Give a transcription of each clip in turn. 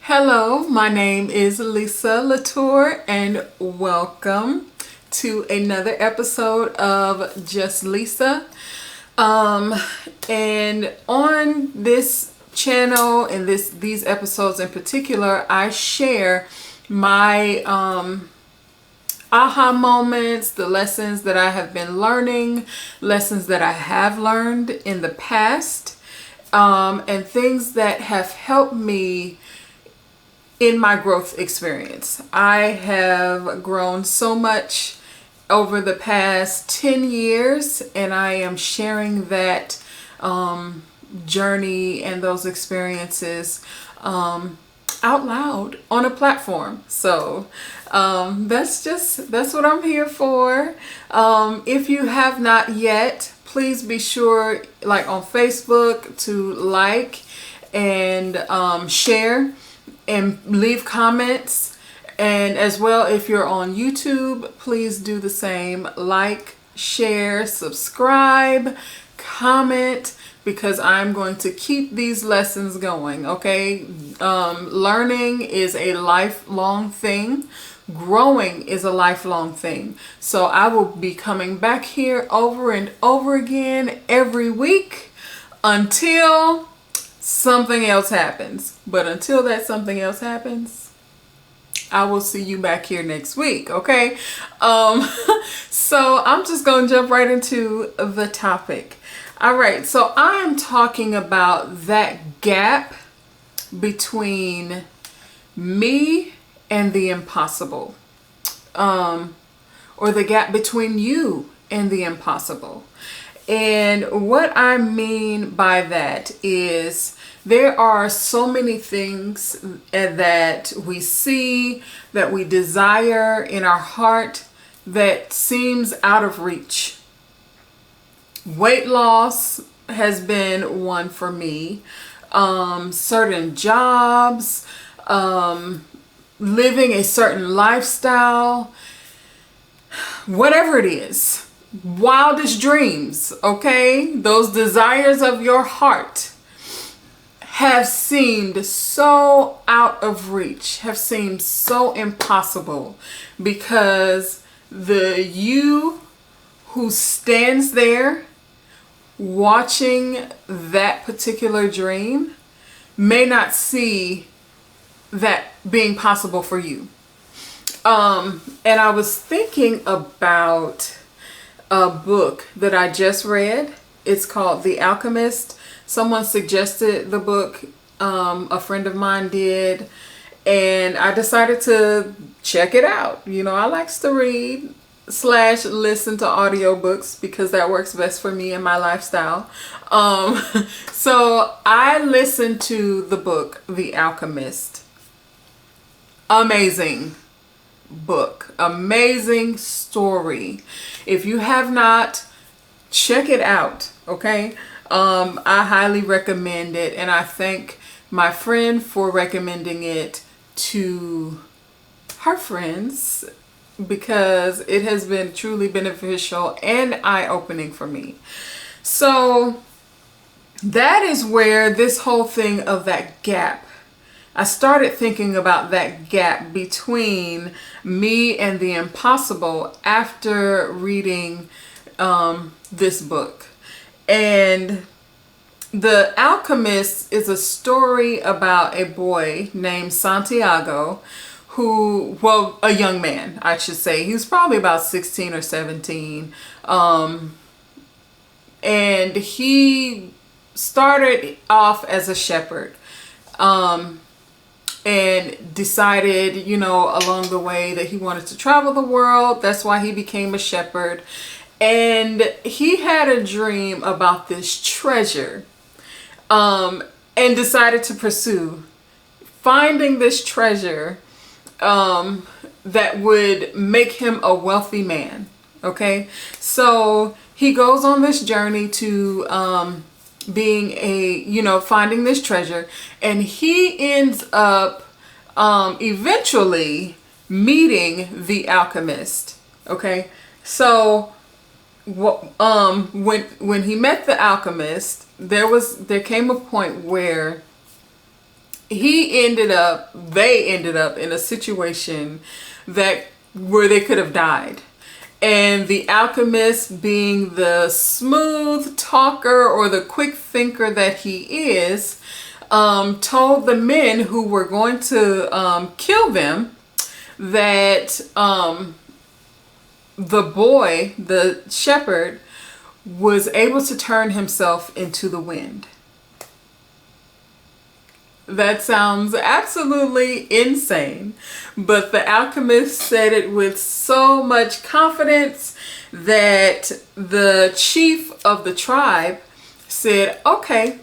Hello, my name is Lauture and welcome to another episode of Just Lisa. And on this channel and these episodes in particular, I share my aha moments, the lessons that I have been learning, lessons that I have learned in the past, and things that have helped me in my growth experience. I have grown so much over the past 10 years, and I am sharing that journey and those experiences out loud on a platform. So that's what I'm here for. If you have not yet, please be sure, like on Facebook, to like and share and leave comments. And as well, if you're on YouTube, please do the same. Like, share, subscribe, comment, because I'm going to keep these lessons going, okay? Learning is a lifelong thing. Growing is a lifelong thing. So I will be coming back here over and over again every week until something else happens. But until that something else happens, I will see you back here next week, okay? So I'm just gonna jump right into the topic. All right, so I am talking about that gap between me and the impossible, or the gap between you and the impossible. And what I mean by that is there are so many things that we see, that we desire in our heart that seems out of reach. Weight loss has been one for me. Certain jobs, living a certain lifestyle, whatever it is. Wildest dreams, okay? Those desires of your heart have seemed so out of reach, have seemed so impossible, because the you who stands there watching that particular dream may not see that being possible for you. And I was thinking about a book that I just read. It's called The Alchemist. Someone suggested the book, a friend of mine did, and I decided to check it out. You know, I likes to read / listen to audiobooks because that works best for me and my lifestyle. So I listened to the book, The Alchemist. Amazing book, amazing story. If you have not, check it out, okay? I highly recommend it, and I thank my friend for recommending it to her friends, because it has been truly beneficial and eye-opening for me. So that is where this whole thing of that gap, I started thinking about that gap between me and the impossible after reading this book. And The Alchemist is a story about a boy named Santiago who, well, a young man, I should say. He was probably about 16 or 17. And he started off as a shepherd. And decided, you know, along the way that he wanted to travel the world. That's why he became a shepherd. And he had a dream about this treasure, and decided to pursue finding this treasure that would make him a wealthy man. Okay, so he goes on this journey to being a, you know, finding this treasure, and he ends up eventually meeting the alchemist. Okay, so when he met the alchemist, there came a point where they ended up in a situation where they could have died. And the alchemist, being the smooth talker or the quick thinker that he is, told the men who were going to kill them that the boy, the shepherd, was able to turn himself into the wind. That sounds absolutely insane, but the alchemist said it with so much confidence that the chief of the tribe said, okay,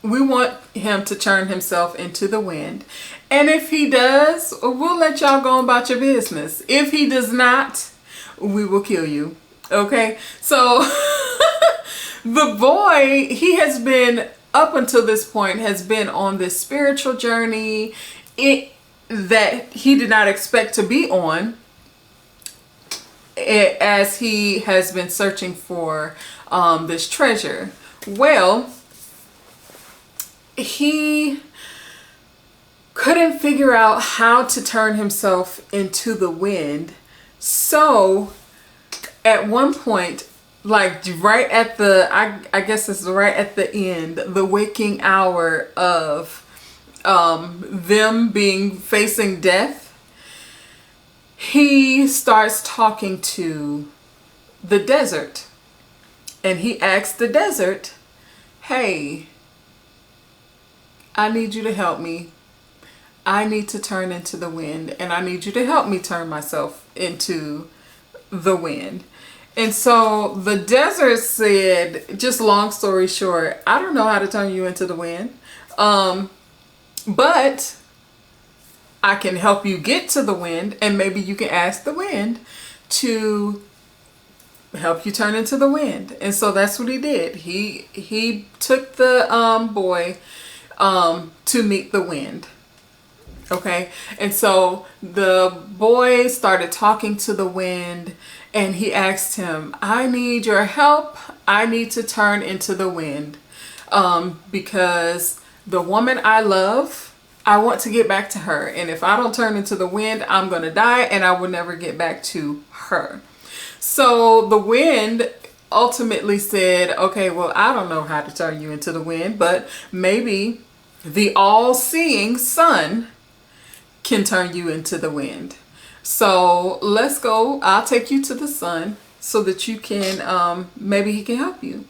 we want him to turn himself into the wind. And if he does, we'll let y'all go about your business. If he does not, we will kill you. Okay? So the boy, he has been, up until this point, has been on this spiritual journey that he did not expect to be on, as he has been searching for this treasure. Well, he couldn't figure out how to turn himself into the wind. So at one point, like right at the, I guess it's right at the end, the waking hour of them being facing death, he starts talking to the desert. And he asks the desert, hey, I need you to help me. I need to turn into the wind, and I need you to help me turn myself into the wind. And so the desert said, just long story short, I don't know how to turn you into the wind, but I can help you get to the wind, and maybe you can ask the wind to help you turn into the wind. And so that's what he did. He took the boy to meet the wind. Okay, and so the boy started talking to the wind, and he asked him, I need your help. I need to turn into the wind because the woman I love, I want to get back to her. And if I don't turn into the wind, I'm going to die and I will never get back to her. So the wind ultimately said, okay, well, I don't know how to turn you into the wind, but maybe the all-seeing sun can turn you into the wind. So let's go. I'll take you to the sun so that you can, maybe he can help you.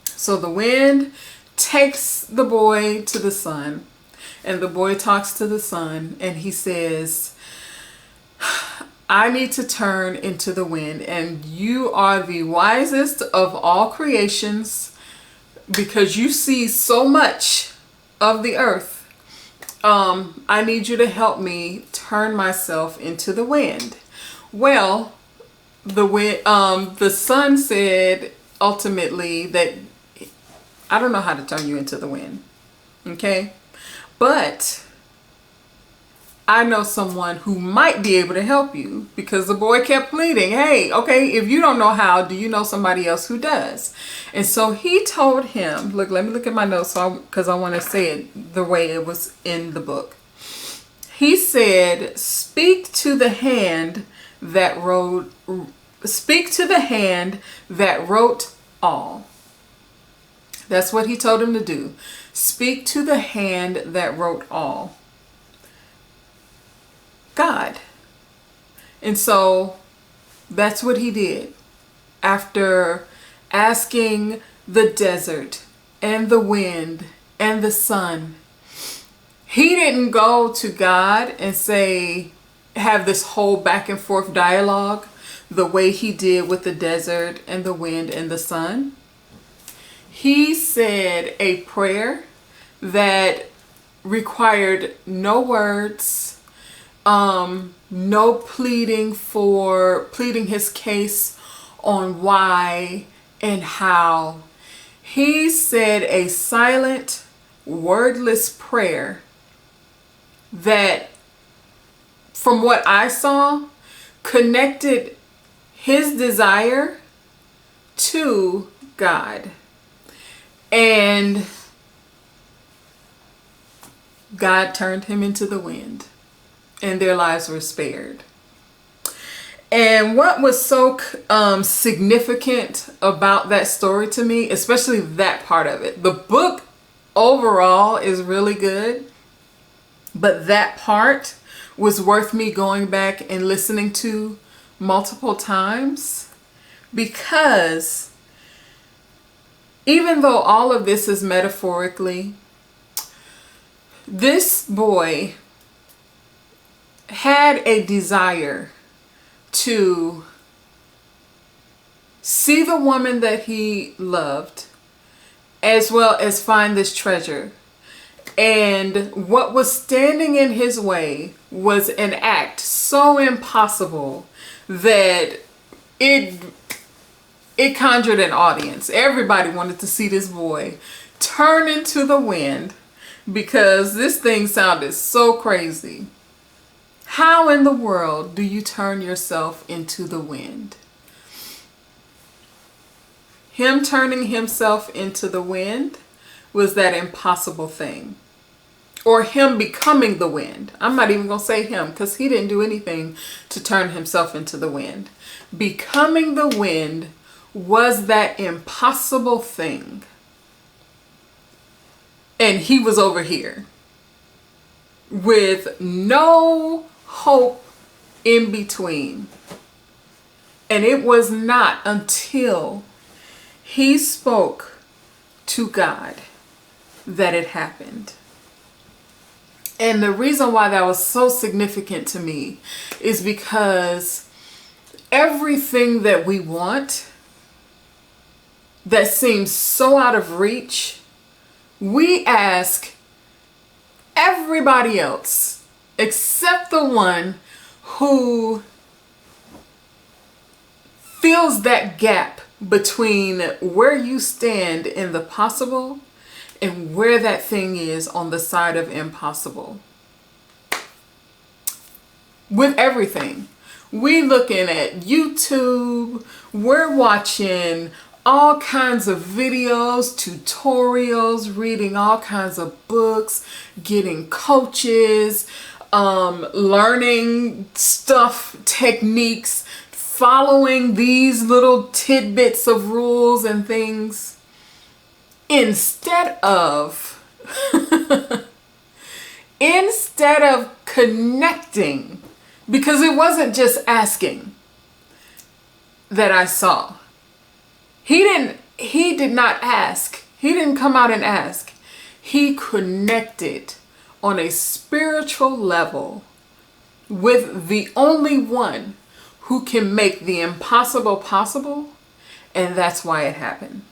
So the wind takes the boy to the sun, and the boy talks to the sun, and he says, I need to turn into the wind, and you are the wisest of all creations because you see so much of the earth. I need you to help me turn myself into the wind. Well, the sun said ultimately that I don't know how to turn you into the wind. Okay, but I know someone who might be able to help you, because the boy kept pleading, hey, okay, if you don't know how, do you know somebody else who does? And so he told him, look, let me look at my notes because I want to say it the way it was in the book. He said, speak to the hand that wrote all. That's what he told him to do. Speak to the hand that wrote all. God. And so that's what he did. After asking the desert and the wind and the sun, he didn't go to God and say, have this whole back and forth dialogue the way he did with the desert and the wind and the sun. He said a prayer that required no words, no pleading his case on why and how. He said a silent, wordless prayer that, from what I saw, connected his desire to God. And God turned him into the wind, and their lives were spared. And what was so significant about that story to me, especially that part of it, the book overall is really good, but that part was worth me going back and listening to multiple times, because even though all of this is metaphorically, this boy had a desire to see the woman that he loved, as well as find this treasure. And what was standing in his way was an act so impossible that it conjured an audience. Everybody wanted to see this boy turn into the wind, because this thing sounded so crazy. How in the world do you turn yourself into the wind? Him turning himself into the wind was that impossible thing. Or him becoming the wind. I'm not even going to say him, because he didn't do anything to turn himself into the wind. Becoming the wind was that impossible thing. And he was over here with no hope in between. And it was not until he spoke to God that it happened. And the reason why that was so significant to me is because everything that we want that seems so out of reach, we ask everybody else except the one who fills that gap between where you stand in the possible and where that thing is on the side of impossible. With everything. We looking at YouTube, we're watching all kinds of videos, tutorials, reading all kinds of books, getting coaches, learning stuff, techniques, following these little tidbits of rules and things, instead of connecting, because it wasn't just asking that I saw. He did not ask. He didn't come out and ask. He connected on a spiritual level with the only one who can make the impossible possible, and that's why it happened.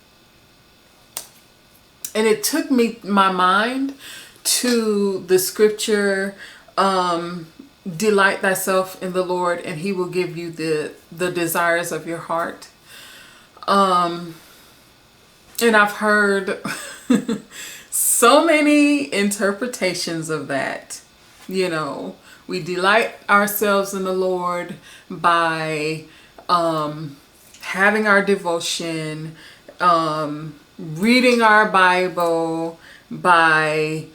And it took my mind to the scripture, delight thyself in the Lord and he will give you the desires of your heart. And I've heard so many interpretations of that. You know, we delight ourselves in the Lord by having our devotion, reading our Bible, by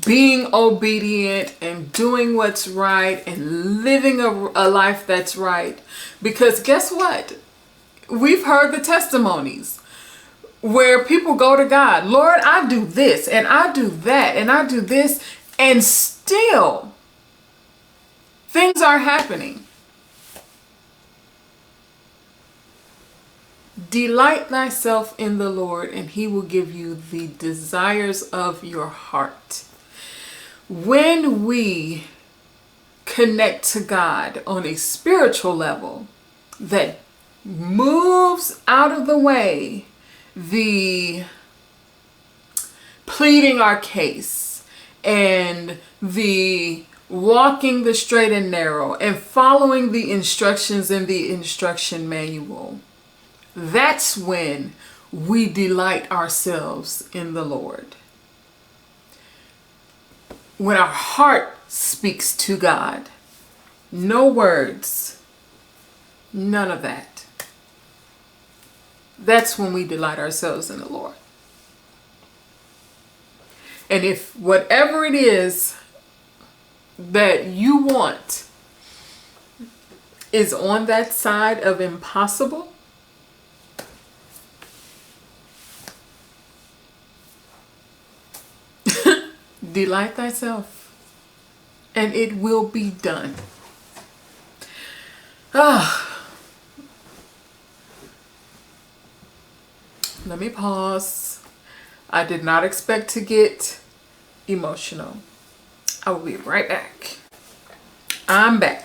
being obedient and doing what's right and living a life that's right. Because guess what? We've heard the testimonies where people go to God, Lord, I do this and I do that and I do this, and still things are happening. Delight thyself in the Lord and he will give you the desires of your heart. When we connect to God on a spiritual level that moves out of the way the pleading our case and the walking the straight and narrow and following the instructions in the instruction manual, that's when we delight ourselves in the Lord. When our heart speaks to God, no words, none of that. That's when we delight ourselves in the Lord. And if whatever it is that you want is on that side of impossible, delight thyself, and it will be done. Let me pause. I did not expect to get emotional. I will be right back. I'm back.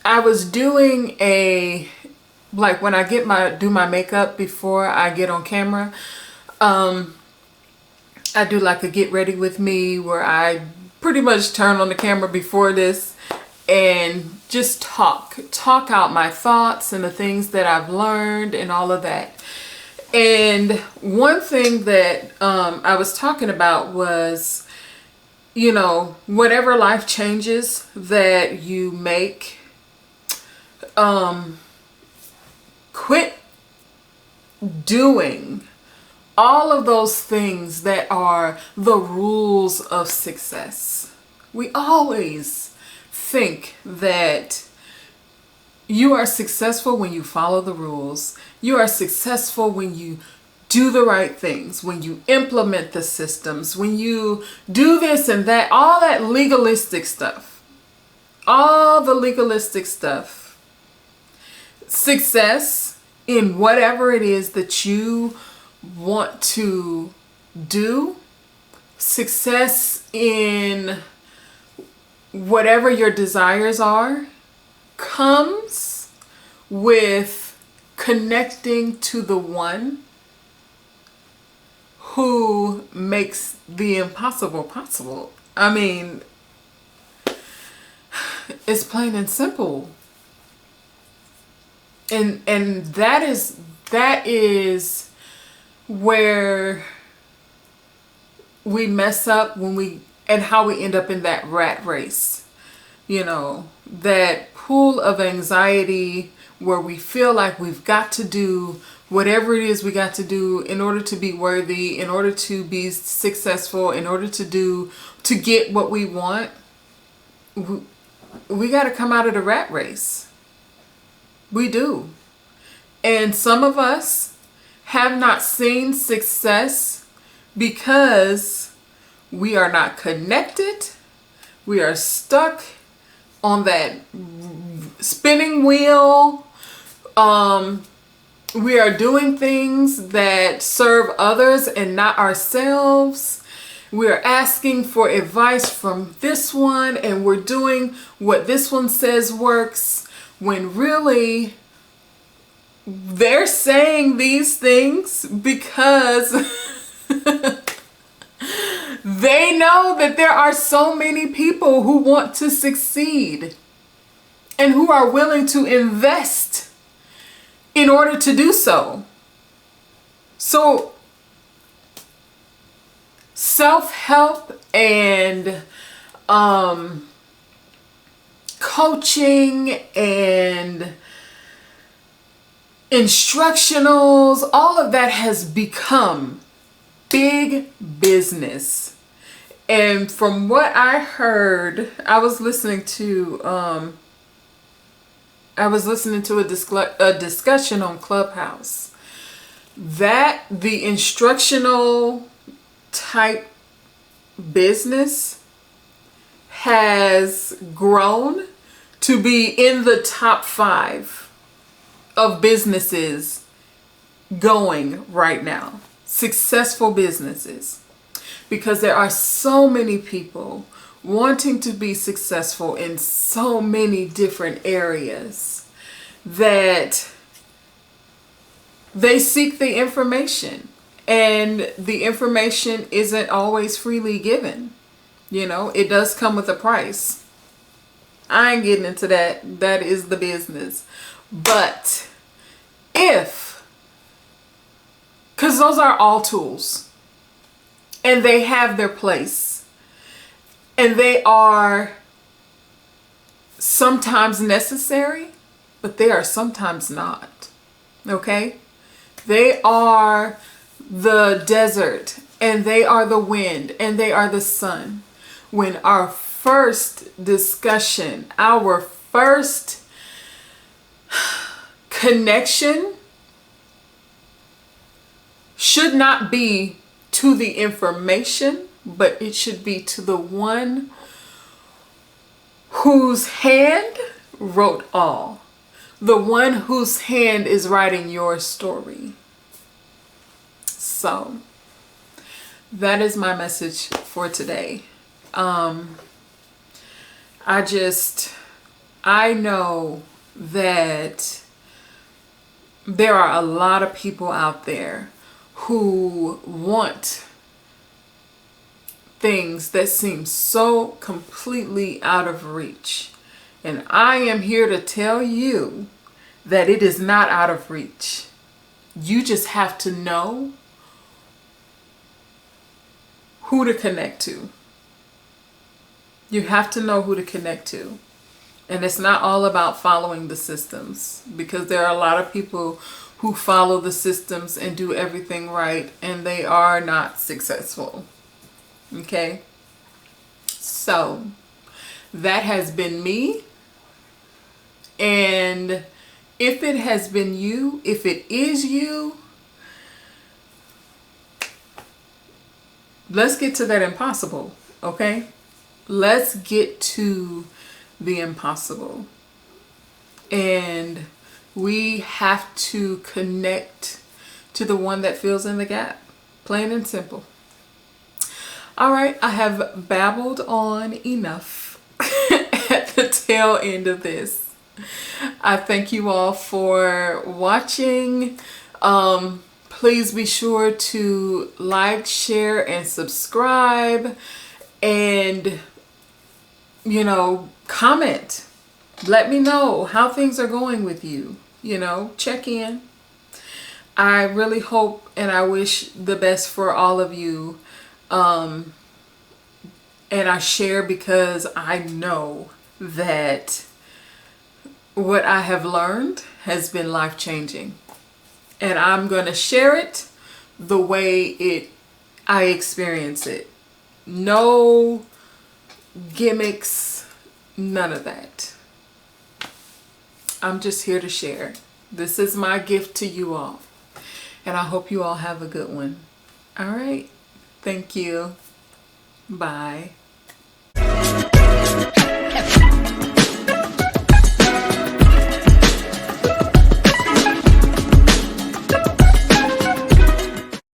I was doing a, like when I do my makeup before I get on camera, I do like a get ready with me where I pretty much turn on the camera before this and just talk out my thoughts and the things that I've learned and all of that. And one thing that I was talking about was, you know, whatever life changes that you make, quit doing all of those things that are the rules of success. We always think that you are successful when you follow the rules. You are successful when you do the right things, when you implement the systems, when you do this and that, all that legalistic stuff. All the legalistic stuff. Success in whatever it is that you want to do. Success in whatever your desires are comes with connecting to the one who makes the impossible possible. I mean, it's plain and simple. And that is where we mess up and how we end up in that rat race. You know, that pool of anxiety where we feel like we've got to do whatever it is we got to do in order to be worthy, in order to be successful, in order to get what we want. We got to come out of the rat race. We do. And some of us have not seen success because we are not connected. We are stuck on that spinning wheel. We are doing things that serve others and not ourselves. We're asking for advice from this one and we're doing what this one says works, when really they're saying these things because they know that there are so many people who want to succeed and who are willing to invest in order to do so. So self-help and coaching and instructionals, all of that has become big business. And from what I heard, I was listening to a discussion on Clubhouse that the instructional type business has grown to be in the top 5 of businesses going right now. Successful businesses. Because there are so many people wanting to be successful in so many different areas that they seek the information, and the information isn't always freely given. You know, it does come with a price. I ain't getting into that. That is the business. But because those are all tools and they have their place and they are sometimes necessary, but they are sometimes not. Okay? They are the desert, and they are the wind, and they are the sun. When our first discussion, our first connection should not be to the information, but it should be to the one whose hand wrote all. The one whose hand is writing your story. So, that is my message for today. I know that there are a lot of people out there who want things that seem so completely out of reach. And I am here to tell you that it is not out of reach. You just have to know who to connect to. You have to know who to connect to. And it's not all about following the systems, because there are a lot of people who follow the systems and do everything right, and they are not successful. Okay? So, that has been me. And if it has been you, if it is you, let's get to that impossible, okay? Let's get to the impossible. And we have to connect to the one that fills in the gap. Plain and simple. All right, I have babbled on enough at the tail end of this. I thank you all for watching. Please be sure to like, share, and subscribe. And, comment. Let me know how things are going with you. Check in. I really hope and I wish the best for all of you. And I share because I know that what I have learned has been life-changing. And I'm going to share it the way I experience it. No gimmicks, none of that. I'm just here to share. This is my gift to you all. And I hope you all have a good one. All right. Thank you. Bye.